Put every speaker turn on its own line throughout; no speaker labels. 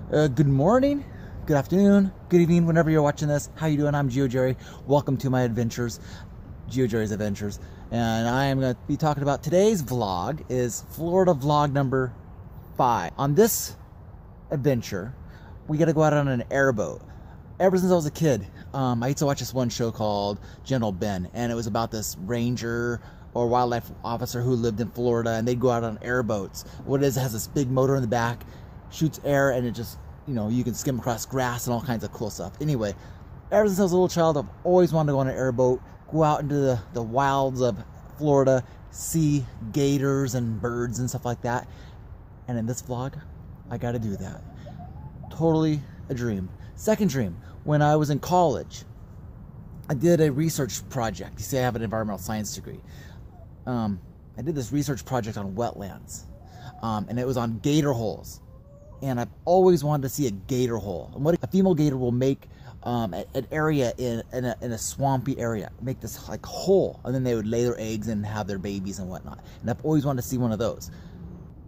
Good morning, good afternoon, good evening, whenever you're watching this. How you doing? I'm Geo Jerry. Welcome to my adventures, Geo Jerry's Adventures. And I am going to be talking about today's vlog is Florida vlog number 5. On this adventure, we got to go out on an airboat. Ever since I was a kid, I used to watch this one show called General Ben, and it was about this ranger or wildlife officer who lived in Florida, and they'd go out on airboats. What it is, it has this big motor in the back, shoots air, and it just, you know, you can skim across grass and all kinds of cool stuff. Anyway, ever since I was a little child, I've always wanted to go on an airboat, go out into the wilds of Florida, see gators and birds and stuff like that. And in this vlog, I got to do that. Totally a dream. Second dream, when I was in college, I did a research project. You see, I have an environmental science degree. I did this research project on wetlands, and it was on gator holes. And I've always wanted to see a gator hole. And what a female gator will make an area in a swampy area, make this like hole, and then they would lay their eggs and have their babies and whatnot. And I've always wanted to see one of those.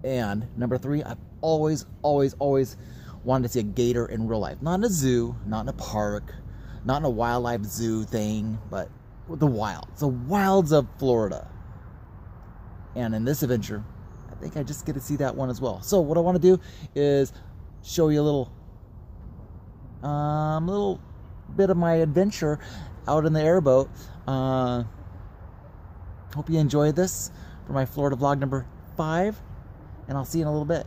And number 3, I've always wanted to see a gator in real life. Not in a zoo, not in a park, not in a wildlife zoo thing, but the wilds of Florida. And in this adventure, I think I just get to see that one as well. So what I want to do is show you a little bit of my adventure out in the airboat. Hope you enjoyed this for my Florida vlog number 5, and I'll see you in a little bit.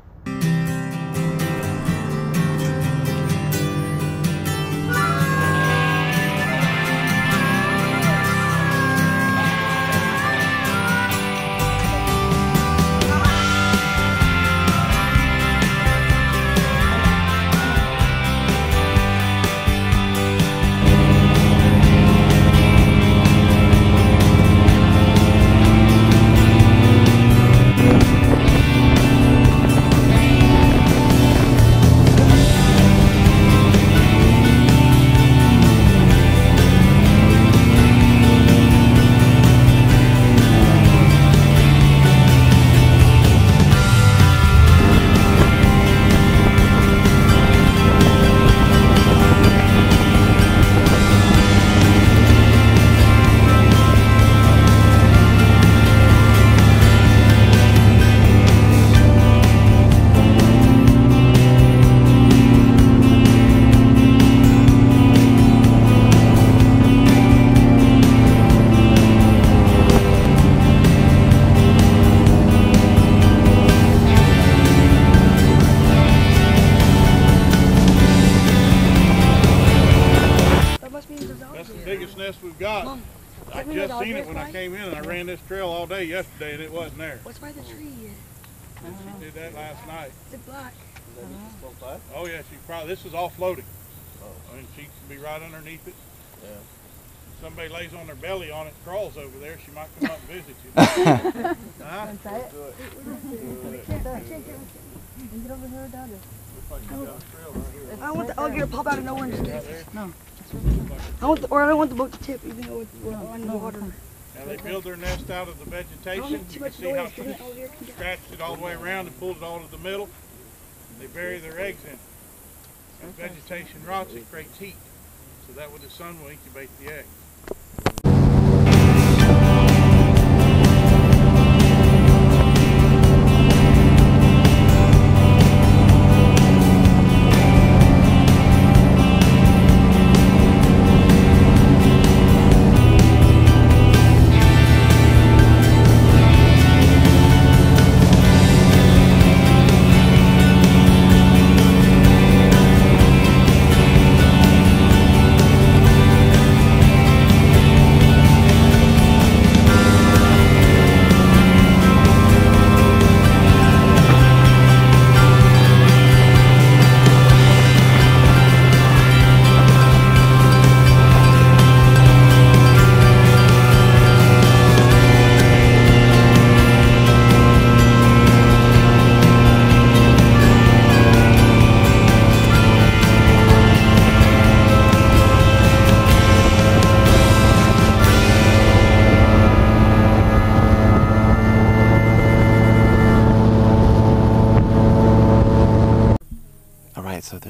We've got. Mom, I just seen it when I came in, and I ran this trail all day yesterday, and it wasn't there.
What's by the tree?
She did that last night.
Is it black?
Oh yeah, she probably. This is all floating. I mean, she can be right underneath it.
Yeah.
If somebody lays on their belly on it, crawls over there, she might come up and visit you. Huh?
Try it.
Do it.
Get over here, down there. I don't want the alligator to pop out of nowhere and just no. I don't want the boat to tip, even though we're on the water.
Now they build their nest out of the vegetation. You can see how she scratched it all the way around and pulled it all to the middle. They bury their eggs in it. As vegetation rots, it creates heat. So that way the sun will incubate the eggs.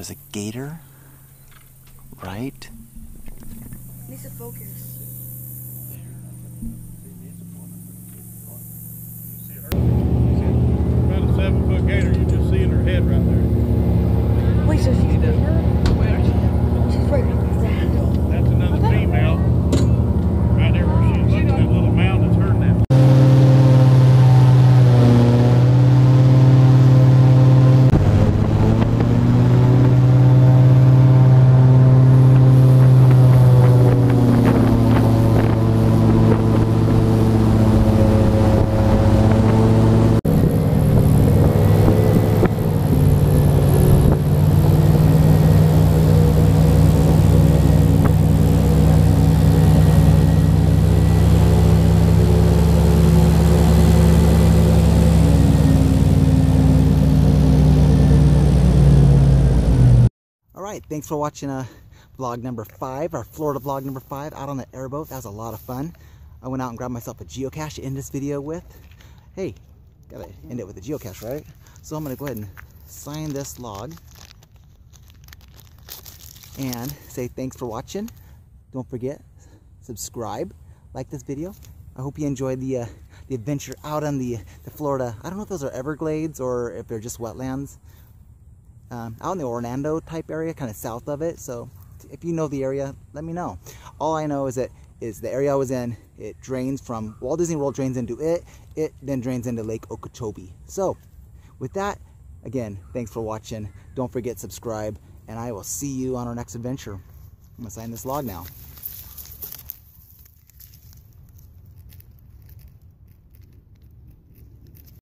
There's a gator, right?
Needs to focus.
About a 7-foot gator, you just see in her head right there.
Wait, so she's bigger? Where? She's right there.
That's another female. Right there where she's looking at that little mound that's her nest.
Alright, thanks for watching vlog number 5, our Florida vlog number 5, out on the airboat. That was a lot of fun. I went out and grabbed myself a geocache to end this video with. Hey, gotta end it with a geocache, right? So I'm gonna go ahead and sign this log and say thanks for watching. Don't forget, subscribe, like this video. I hope you enjoyed the adventure out on the Florida. I don't know if those are Everglades or if they're just wetlands. Out in the Orlando type area, kind of south of it. So if you know the area, let me know. All I know is that the area I was in, it drains from Walt Disney World, drains into it then drains into Lake Okeechobee. So with that, again, thanks for watching. Don't forget, subscribe, and I will see you on our next adventure. I'm gonna sign this log now.